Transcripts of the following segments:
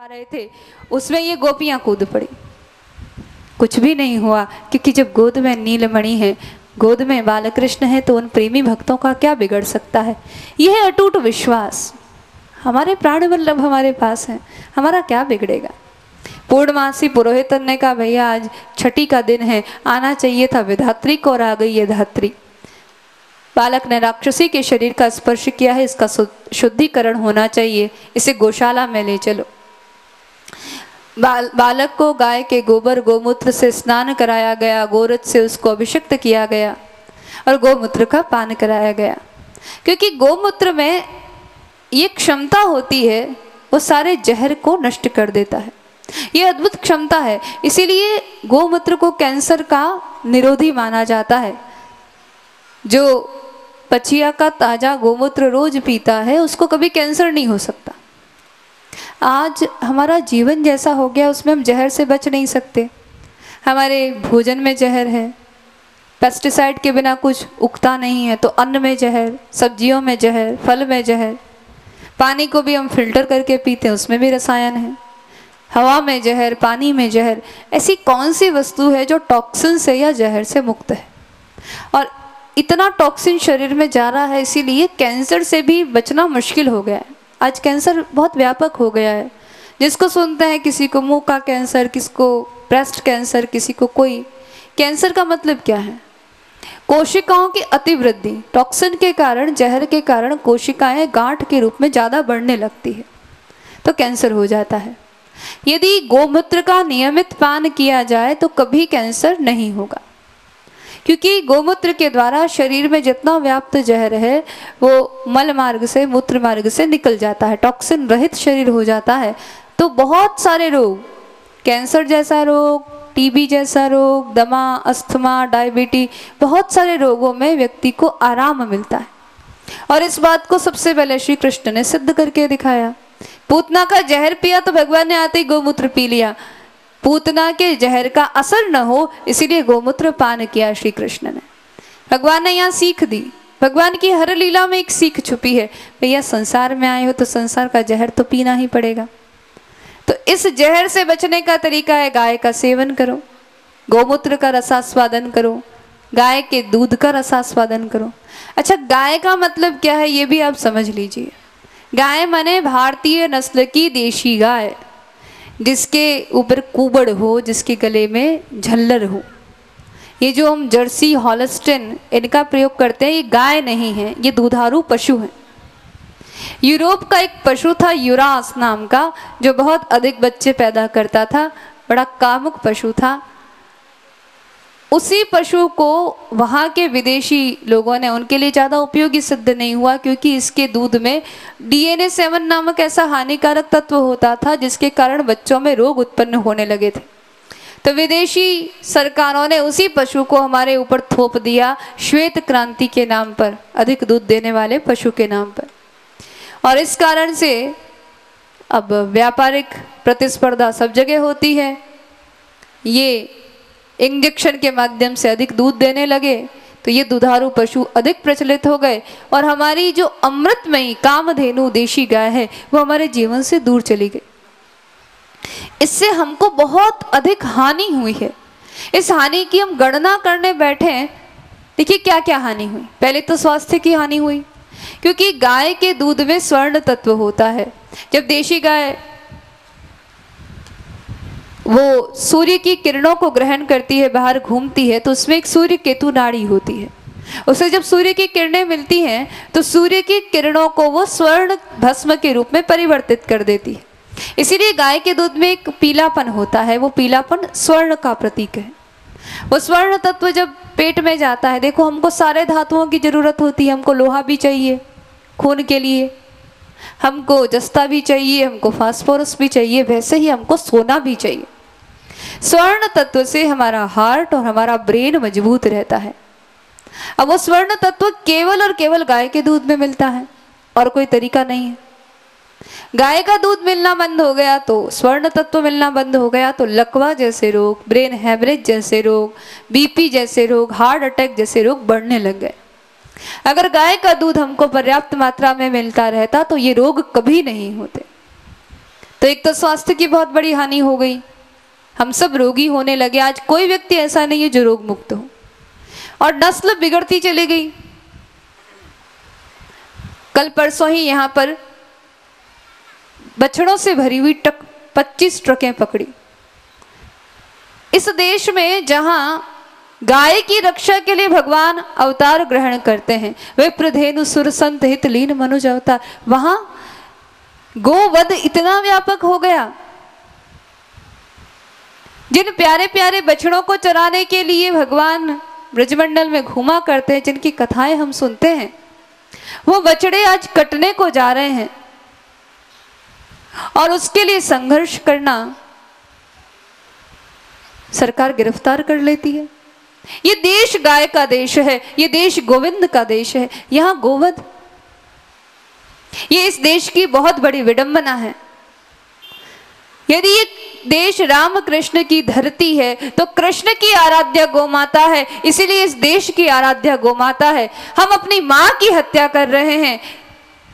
पा रहे थे उसमें ये गोपियां कूद पड़ी। कुछ भी नहीं हुआ, क्योंकि जब गोद में नीलमणि है, गोद में बालकृष्ण है, तो उन प्रेमी भक्तों का क्या बिगड़ सकता है। यह है अटूट विश्वास। हमारे प्राण वल्लभ हमारे पास हैं, हमारा क्या बिगड़ेगा। पूर्णमासी पुरोहित ने कहा भैया आज छठी का दिन है, आना चाहिए था विधात्री को, और आ गई ये धात्री। बालक ने राक्षसी के शरीर का स्पर्श किया है, इसका शुद्धिकरण होना चाहिए, इसे गौशाला में ले चलो। बालक को गाय के गोबर गोमूत्र से स्नान कराया गया, गोरज से उसको अभिषिक्त किया गया और गोमूत्र का पान कराया गया, क्योंकि गोमूत्र में ये क्षमता होती है, वो सारे जहर को नष्ट कर देता है। ये अद्भुत क्षमता है, इसीलिए गोमूत्र को कैंसर का निरोधी माना जाता है। जो पछिया का ताजा गोमूत्र रोज पीता है उसको कभी कैंसर नहीं हो सकता। आज हमारा जीवन जैसा हो गया, उसमें हम जहर से बच नहीं सकते। हमारे भोजन में जहर है, पेस्टिसाइड के बिना कुछ उगता नहीं है, तो अन्न में जहर, सब्जियों में जहर, फल में जहर, पानी को भी हम फिल्टर करके पीते हैं, उसमें भी रसायन है, हवा में जहर, पानी में जहर। ऐसी कौन सी वस्तु है जो टॉक्सिन से या जहर से मुक्त है। और इतना टॉक्सिन शरीर में जा रहा है, इसीलिए कैंसर से भी बचना मुश्किल हो गया है। आज कैंसर बहुत व्यापक हो गया है, जिसको सुनते हैं किसी को मुंह का कैंसर, किसको ब्रेस्ट कैंसर, किसी को कोई। कैंसर का मतलब क्या है? कोशिकाओं की अतिवृद्धि। टॉक्सिन के कारण, जहर के कारण कोशिकाएं गांठ के रूप में ज़्यादा बढ़ने लगती है, तो कैंसर हो जाता है। यदि गोमूत्र का नियमित पान किया जाए तो कभी कैंसर नहीं होगा, क्योंकि गोमूत्र के द्वारा शरीर में जितना व्याप्त जहर है वो मल मार्ग से, मूत्र मार्ग से निकल जाता है, टॉक्सिन रहित शरीर हो जाता है। तो बहुत सारे रोग, कैंसर जैसा रोग, टीबी जैसा रोग, दमा, अस्थमा, डायबिटीज, बहुत सारे रोगों में व्यक्ति को आराम मिलता है। और इस बात को सबसे पहले श्री कृष्ण ने सिद्ध करके दिखाया। पूतना का जहर पिया तो भगवान ने आते ही गोमूत्र पी लिया। पूतना के जहर का असर न हो इसीलिए गोमूत्र पान किया श्री कृष्ण ने। भगवान ने यहाँ सीख दी। भगवान की हर लीला में एक सीख छुपी है। भैया संसार में आए हो तो संसार का जहर तो पीना ही पड़ेगा। तो इस जहर से बचने का तरीका है गाय का सेवन करो, गोमूत्र का रसास्वादन करो, गाय के दूध का रसास्वादन करो। अच्छा, गाय का मतलब क्या है ये भी आप समझ लीजिए। गाय माने भारतीय नस्ल की देशी गाय, जिसके ऊपर कुबड़ हो, जिसके गले में झल्लर हो। ये जो हम जर्सी, हॉलस्टेन इनका प्रयोग करते हैं, ये गाय नहीं है, ये दुधारू पशु है। यूरोप का एक पशु था यूरास नाम का, जो बहुत अधिक बच्चे पैदा करता था, बड़ा कामुक पशु था। उसी पशु को वहाँ के विदेशी लोगों ने, उनके लिए ज़्यादा उपयोगी सिद्ध नहीं हुआ, क्योंकि इसके दूध में DNA7 नामक ऐसा हानिकारक तत्व होता था, जिसके कारण बच्चों में रोग उत्पन्न होने लगे थे। तो विदेशी सरकारों ने उसी पशु को हमारे ऊपर थोप दिया, श्वेत क्रांति के नाम पर, अधिक दूध देने वाले पशु के नाम पर। और इस कारण से अब व्यापारिक प्रतिस्पर्धा सब जगह होती है। ये इंजेक्शन के माध्यम से अधिक दूध देने लगे, तो ये दुधारू पशु अधिक प्रचलित हो गए, और हमारी जो अमृतमयी कामधेनु देशी गाय है वो हमारे जीवन से दूर चली गई। इससे हमको बहुत अधिक हानि हुई है। इस हानि की हम गणना करने बैठे, देखिए क्या क्या हानि हुई। पहले तो स्वास्थ्य की हानि हुई, क्योंकि गाय के दूध में स्वर्ण तत्व होता है। जब देशी गाय वो सूर्य की किरणों को ग्रहण करती है, बाहर घूमती है, तो उसमें एक सूर्य केतु नाड़ी होती है। उसे जब सूर्य की किरणें मिलती हैं तो सूर्य की किरणों को वो स्वर्ण भस्म के रूप में परिवर्तित कर देती है। इसीलिए गाय के दूध में एक पीलापन होता है, वो पीलापन स्वर्ण का प्रतीक है। वो स्वर्ण तत्व जब पेट में जाता है, देखो हमको सारे धातुओं की जरूरत होती है। हमको लोहा भी चाहिए खून के लिए, हमको जस्ता भी चाहिए, हमको फास्फोरस भी चाहिए, वैसे ही हमको सोना भी चाहिए। स्वर्ण तत्व से हमारा हार्ट और हमारा ब्रेन मजबूत रहता है। अब वो स्वर्ण तत्व केवल और केवल गाय के दूध में मिलता है, और कोई तरीका नहीं है। गाय का दूध मिलना बंद हो गया तो स्वर्ण तत्व मिलना बंद हो गया, तो लकवा जैसे रोग, ब्रेन हैमरेज जैसे रोग, बीपी जैसे रोग, हार्ट अटैक जैसे रोग बढ़ने लग गए। अगर गाय का दूध हमको पर्याप्त मात्रा में मिलता रहता तो ये रोग कभी नहीं होते। तो एक तो स्वास्थ्य की बहुत बड़ी हानि हो गई, हम सब रोगी होने लगे। आज कोई व्यक्ति ऐसा नहीं है जो रोग मुक्त हो। और नस्ल बिगड़ती चली गई। कल परसों ही यहाँ पर बछड़ों से भरी हुई 25 ट्रकें पकड़ी। इस देश में जहां गाय की रक्षा के लिए भगवान अवतार ग्रहण करते हैं, वे प्रधेनु सुर संत हित लीन मनुज अवतार, वहां गोवध इतना व्यापक हो गया। जिन प्यारे प्यारे बछड़ों को चराने के लिए भगवान ब्रजमंडल में घूमा करते हैं, जिनकी कथाएं हम सुनते हैं, वो बछड़े आज कटने को जा रहे हैं। और उसके लिए संघर्ष करना सरकार गिरफ्तार कर लेती है। ये देश गाय का देश है, ये देश गोविंद का देश है, यहां गोवध, ये इस देश की बहुत बड़ी विडंबना है। यदि ये देश राम कृष्ण की धरती है तो कृष्ण की आराध्या गोमाता है, इसीलिए इस देश की आराध्या गोमाता है। हम अपनी मां की हत्या कर रहे हैं,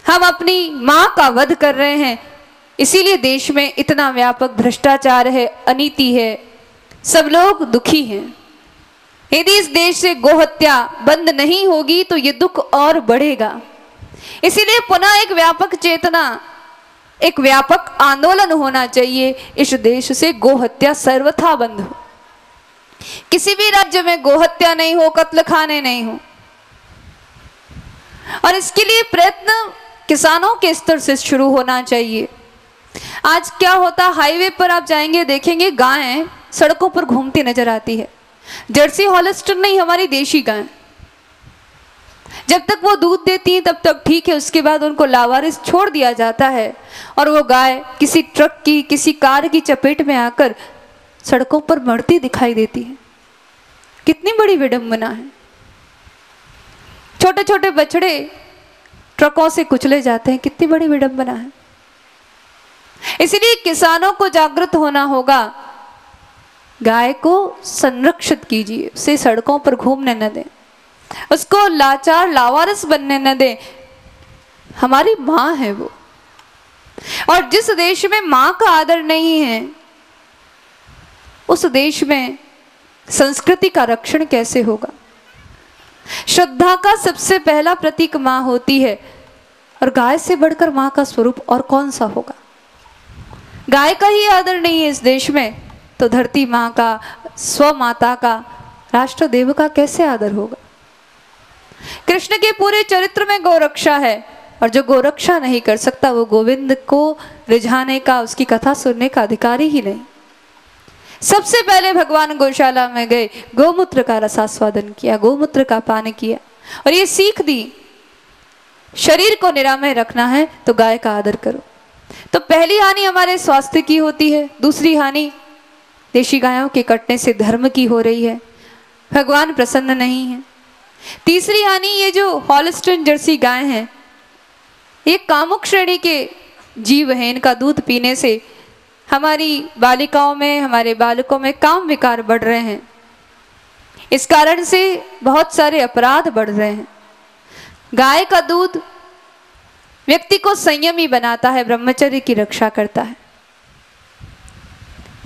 हम अपनी मां का वध कर रहे हैं, इसीलिए देश में इतना व्यापक भ्रष्टाचार है, अनीति है, सब लोग दुखी हैं। यदि इस देश से गोहत्या बंद नहीं होगी तो ये दुख और बढ़ेगा। इसीलिए पुनः एक व्यापक चेतना, एक व्यापक आंदोलन होना चाहिए, इस देश से गोहत्या सर्वथा बंद हो। किसी भी राज्य में गोहत्या नहीं हो, कत्ल खाने नहीं हो। और इसके लिए प्रयत्न किसानों के स्तर से शुरू होना चाहिए। आज क्या होता, हाईवे पर आप जाएंगे देखेंगे गायें सड़कों पर घूमती नजर आती है। जर्सी हॉलिस्टन नहीं, हमारी देशी गाय। जब तक वो दूध देती हैं तब तक ठीक है, उसके बाद उनको लावारिस छोड़ दिया जाता है और वो गाय किसी ट्रक की, किसी कार की चपेट में आकर सड़कों पर मरती दिखाई देती है। कितनी बड़ी विडंबना है। छोटे छोटे बछड़े ट्रकों से कुचले जाते हैं, कितनी बड़ी विडंबना है। इसलिए किसानों को जागृत होना होगा। गाय को संरक्षित कीजिए, उसे सड़कों पर घूमने न दें, उसको लाचार लावारिस बनने न दें। हमारी मां है वो। और जिस देश में मां का आदर नहीं है, उस देश में संस्कृति का रक्षण कैसे होगा। श्रद्धा का सबसे पहला प्रतीक मां होती है, और गाय से बढ़कर मां का स्वरूप और कौन सा होगा। गाय का ही आदर नहीं है इस देश में, तो धरती मां का, स्वमाता का, राष्ट्र देव का कैसे आदर होगा। कृष्ण के पूरे चरित्र में गौरक्षा है, और जो गौरक्षा नहीं कर सकता वो गोविंद को रिझाने का, उसकी कथा सुनने का अधिकारी ही नहीं। सबसे पहले भगवान गौशाला में गए, गोमूत्र का रसास्वादन किया, गोमूत्र का पान किया, और ये सीख दी, शरीर को निरामय रखना है तो गाय का आदर करो। तो पहली हानि हमारे स्वास्थ्य की होती है, दूसरी हानि देशी गायों के कटने से धर्म की हो रही है, भगवान प्रसन्न नहीं है। तीसरी हानि ये जो हॉलिस्टन जर्सी गाय हैं, ये कामुक श्रेणी के जीव हैं। इनका दूध पीने से हमारी बालिकाओं में, हमारे बालकों में काम विकार बढ़ रहे हैं। इस कारण से बहुत सारे अपराध बढ़ रहे हैं। गाय का दूध व्यक्ति को संयमी बनाता है, ब्रह्मचर्य की रक्षा करता है।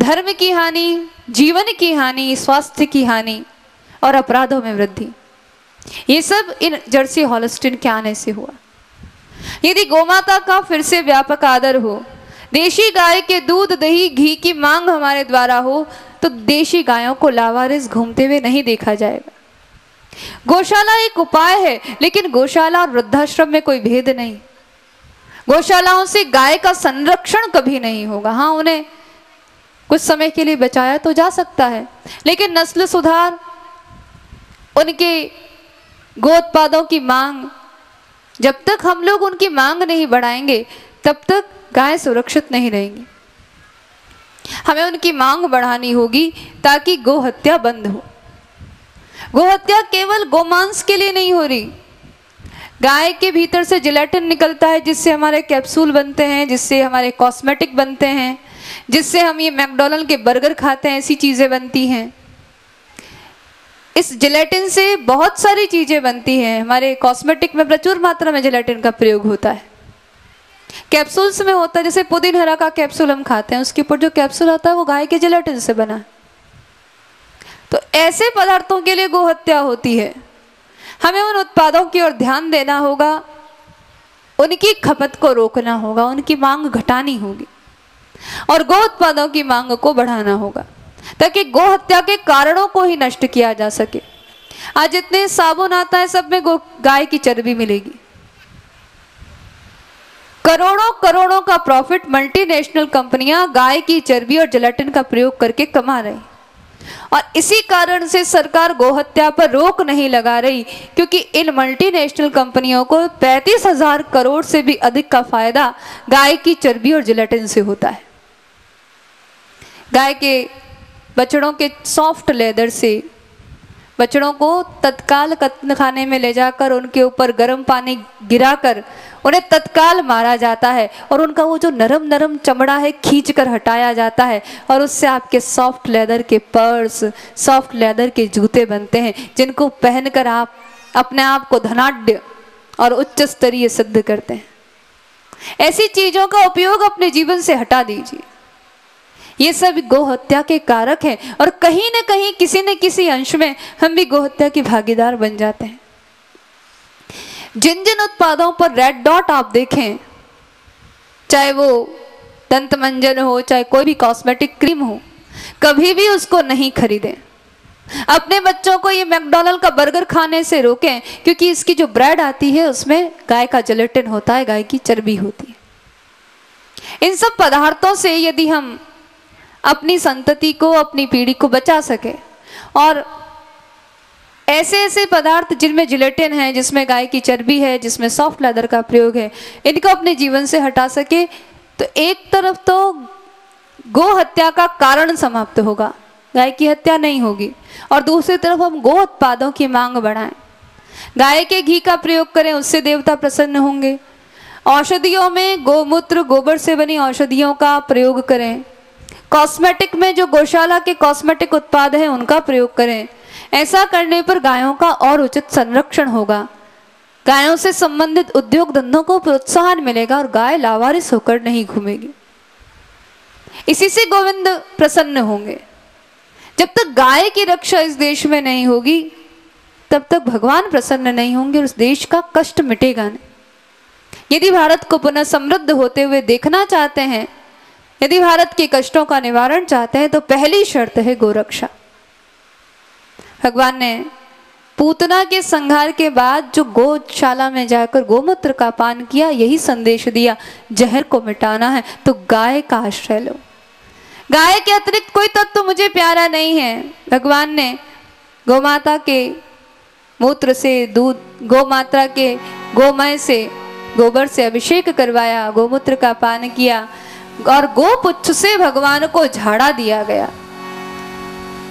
धर्म की हानि, जीवन की हानि, स्वास्थ्य की हानि और अपराधों में वृद्धि, ये सब इन जर्सी हॉलिस्टन के आने से हुआ। यदि गोमाता का फिर से व्यापक आदर हो, देशी गाय के दूध, दही, घी की मांग हमारे द्वारा हो, तो देशी गायों को लावारिस घूमते हुए नहीं देखा जाएगा। गौशाला एक उपाय है, लेकिन गौशाला और वृद्धाश्रम में कोई भेद नहीं। गौशालाओं से गाय का संरक्षण कभी नहीं होगा। हाँ, उन्हें कुछ समय के लिए बचाया तो जा सकता है, लेकिन नस्ल सुधार, उनके गोउत्पादों की मांग, जब तक हम लोग उनकी मांग नहीं बढ़ाएंगे तब तक गाय सुरक्षित नहीं रहेंगी। हमें उनकी मांग बढ़ानी होगी ताकि गोहत्या बंद हो। गोहत्या केवल गोमांस के लिए नहीं हो रही। गाय के भीतर से जिलेटिन निकलता है, जिससे हमारे कैप्सूल बनते हैं, जिससे हमारे कॉस्मेटिक बनते हैं, जिससे हम ये मैकडॉनल्ड के बर्गर खाते हैं, ऐसी चीज़ें बनती हैं। इस जिलेटिन से बहुत सारी चीज़ें बनती हैं। हमारे कॉस्मेटिक में प्रचुर मात्रा में जिलेटिन का प्रयोग होता है। कैप्सूल्स में होता है, जैसे पुदीन हरा का कैप्सूल हम खाते हैं, उसके ऊपर जो कैप्सूल आता है वो गाय के जिलेटिन से बना है। तो ऐसे पदार्थों के लिए गोहत्या होती है। हमें उन उत्पादों की ओर ध्यान देना होगा, उनकी खपत को रोकना होगा, उनकी मांग घटानी होगी और गो उत्पादों की मांग को बढ़ाना होगा, ताकि गो हत्या के कारणों को ही नष्ट किया जा सके। आज जितने साबुन आता है सब में गाय की चर्बी मिलेगी। करोड़ों करोड़ों का प्रॉफिट मल्टीनेशनल कंपनियां गाय की चर्बी और जिलेटिन का प्रयोग करके कमा रही, और इसी कारण से सरकार गोहत्या पर रोक नहीं लगा रही, क्योंकि इन मल्टीनेशनल कंपनियों को 35,000 करोड़ से भी अधिक का फायदा गाय की चर्बी और जिलेटिन से होता है। गाय के बछड़ों के सॉफ्ट लेदर से बछड़ों को तत्काल कत्ल खाने में ले जाकर उनके ऊपर गर्म पानी गिराकर उन्हें तत्काल मारा जाता है, और उनका वो जो नरम नरम चमड़ा है खींच कर हटाया जाता है, और उससे आपके सॉफ्ट लेदर के पर्स, सॉफ्ट लेदर के जूते बनते हैं, जिनको पहनकर आप अपने आप को धनाढ्य और उच्च स्तरीय सिद्ध करते हैं। ऐसी चीजों का उपयोग अपने जीवन से हटा दीजिए। ये सब गोहत्या के कारक हैं, और कहीं न कहीं किसी न किसी अंश में हम भी गोहत्या की भागीदार बन जाते हैं। जिन जिन उत्पादों पर रेड डॉट आप देखें, चाहे वो दंत मंजन हो, चाहे कोई भी कॉस्मेटिक क्रीम हो, कभी भी उसको नहीं खरीदें। अपने बच्चों को ये मैकडॉनल्ड का बर्गर खाने से रोकें, क्योंकि इसकी जो ब्रेड आती है उसमें गाय का जिलेटिन होता है, गाय की चर्बी होती है। इन सब पदार्थों से यदि हम अपनी संतति को, अपनी पीढ़ी को बचा सके, और ऐसे ऐसे पदार्थ जिनमें जिलेटिन है, जिसमें गाय की चर्बी है, जिसमें सॉफ्ट लेदर का प्रयोग है, इनको अपने जीवन से हटा सके, तो एक तरफ तो गो हत्या का कारण समाप्त होगा, गाय की हत्या नहीं होगी, और दूसरी तरफ हम गो उत्पादों की मांग बढ़ाएं। गाय के घी का प्रयोग करें, उससे देवता प्रसन्न होंगे। औषधियों में गोमूत्र, गोबर से बनी औषधियों का प्रयोग करें। कॉस्मेटिक में जो गौशाला के कॉस्मेटिक उत्पाद हैं उनका प्रयोग करें। ऐसा करने पर गायों का और उचित संरक्षण होगा, गायों से संबंधित उद्योग धंधों को प्रोत्साहन मिलेगा, और गाय लावारिस होकर नहीं घूमेगी। इसी से गोविंद प्रसन्न होंगे। जब तक गाय की रक्षा इस देश में नहीं होगी, तब तक भगवान प्रसन्न नहीं होंगे, और उस देश का कष्ट मिटेगा नहीं। यदि भारत को पुनः समृद्ध होते हुए देखना चाहते हैं, यदि भारत के कष्टों का निवारण चाहते हैं, तो पहली शर्त है गोरक्षा। भगवान ने पूतना के संहार के बाद जो गौशाला में जाकर गोमूत्र का पान किया, यही संदेश दिया, जहर को मिटाना है तो गाय का आश्रय लो। गाय के अतिरिक्त कोई तत्व मुझे प्यारा नहीं है। भगवान ने गोमाता के मूत्र से दूध, गोमाता के गोमय से, गोबर से अभिषेक करवाया, गोमूत्र का पान किया, और गोपुच्छ से भगवान को झाड़ा दिया गया।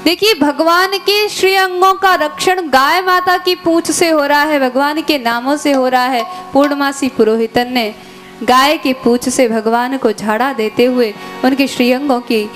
देखिए, भगवान के श्री अंगों का रक्षण गाय माता की पूंछ से हो रहा है, भगवान के नामों से हो रहा है। पूर्णमासी पुरोहितन ने गाय की पूंछ से भगवान को झाड़ा देते हुए उनके श्री अंगों की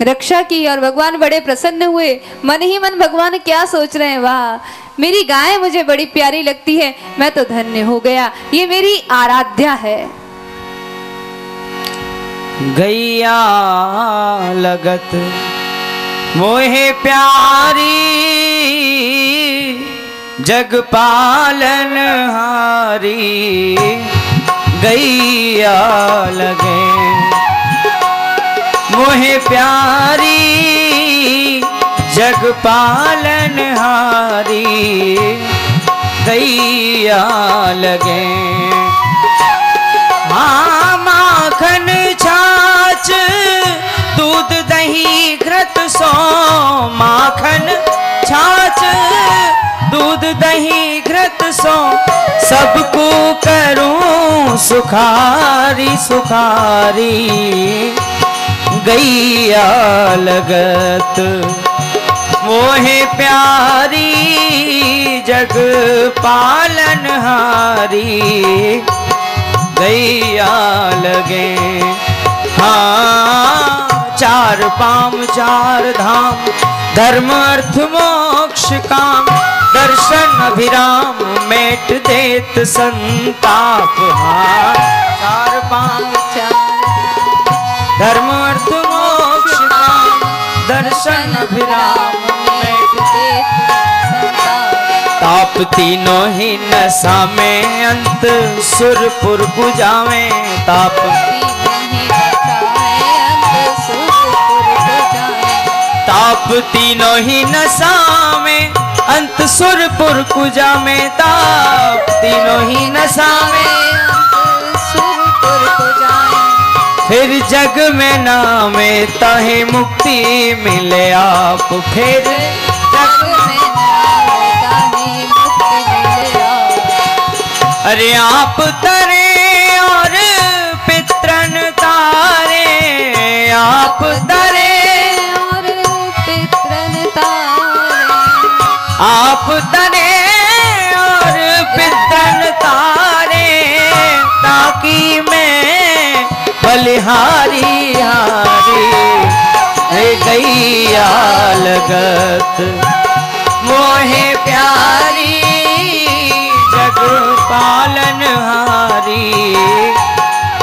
रक्षा की, और भगवान बड़े प्रसन्न हुए। मन ही मन भगवान क्या सोच रहे हैं, वाह, मेरी गाय मुझे बड़ी प्यारी लगती है, मैं तो धन्य हो गया, ये मेरी आराध्या है। गैया लगत मोहे प्यारी, जग पालन हारी। गैया लगे मोहे प्यारी, जग पालन हारी। गैया लगे हाँ, माखन छाछ दूध दही घृत सो। माखन छाछ दूध दही घृत सो, सबको करूं सुखारी सुखारी। गैया लगत मोहे प्यारी, जग पालन हारी। गैया लगे हाँ, चार पाम चार धाम, धर्म अर्थ मोक्ष काम। दर्शन अभिराम मेट देत संताप। हाँ चार पांच धर्म अर्थ मोक्ष काम, दर्शन अभिराम मेट देत संताप। ताप तीनों ही नशा में अंत सुरपुर पुजावे। ताप ताप तीनों ही नशा में अंत सुरपुर कुजा में। ताप तीनों ही नशा में सुरपुर कुजा में। फिर जग में नामे ताहे मुक्ति मिले आप। फिर जग में नामे ताहे मुक्ति मिले आप। अरे आप तरे और पितरन तारे। आप तरे आप तने और पितरन तारे, ताकि मैं बलिहारी हारी रह गैया लगत मोहे प्यारी जग पालन हारी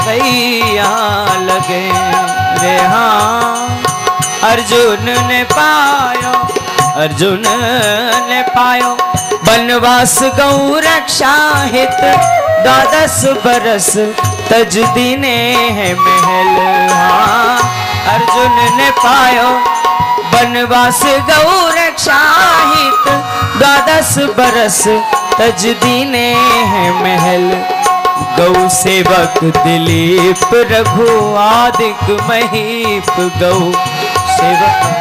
गैया लगे रे। हाँ अर्जुन ने पायो, अर्जुन ने पायो बनवास गौ रक्षा हित। 12 बरस तज दीने है महल। हाँ अर्जुन ने पायो बनवास गौ रक्षा हित। 12 बरस तज दीने है महल। गौ सेवक दिलीप रघु आदिक महीप। गौ सेवक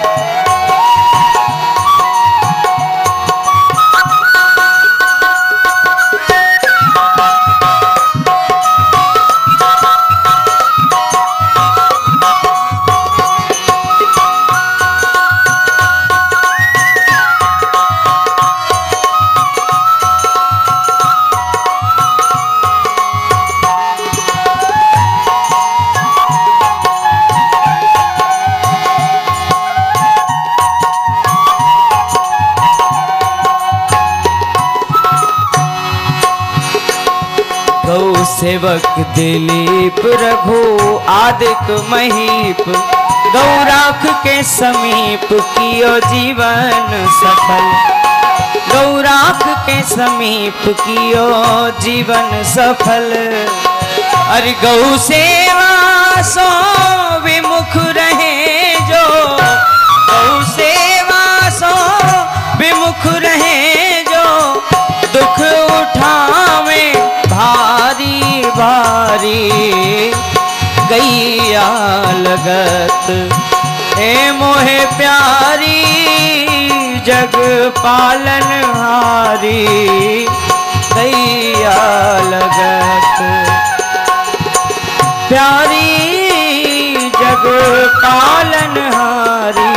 सेवक दिलीप रघु आदिक महीप। गौराख के समीप कियो जीवन सफल। गौराख के समीप कियो जीवन सफल। अरे गौ सेवा सो विमुख रहे जो। गौ सेवा सो विमुख रहे जो। दुख उठावे भारी भारी गैया लगत ए मोहे प्यारी जग पालन हारी गैया लगत। प्यारी जग पालन हारी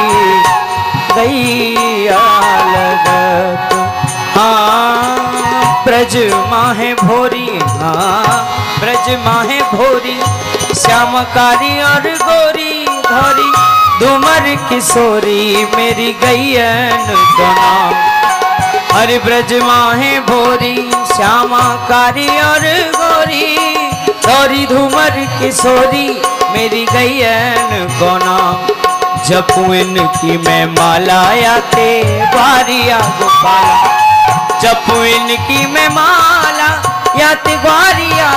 गैया लगत। हाँ ब्रज माहे भोरी। हाँ ब्रज माहे भोरी श्यामकारी और गोरी धोरी। धूमर किशोरी मेरी गैयन को नाम। हरि ब्रज माहे भोरी श्यामकारी और गोरी धोरी। धूमर किशोरी मेरी गैयन को नाम। जपू इनकी मैं माला याते ग्वारिया गोपाला। जपू इनकी मैं माला याते ग्वारिया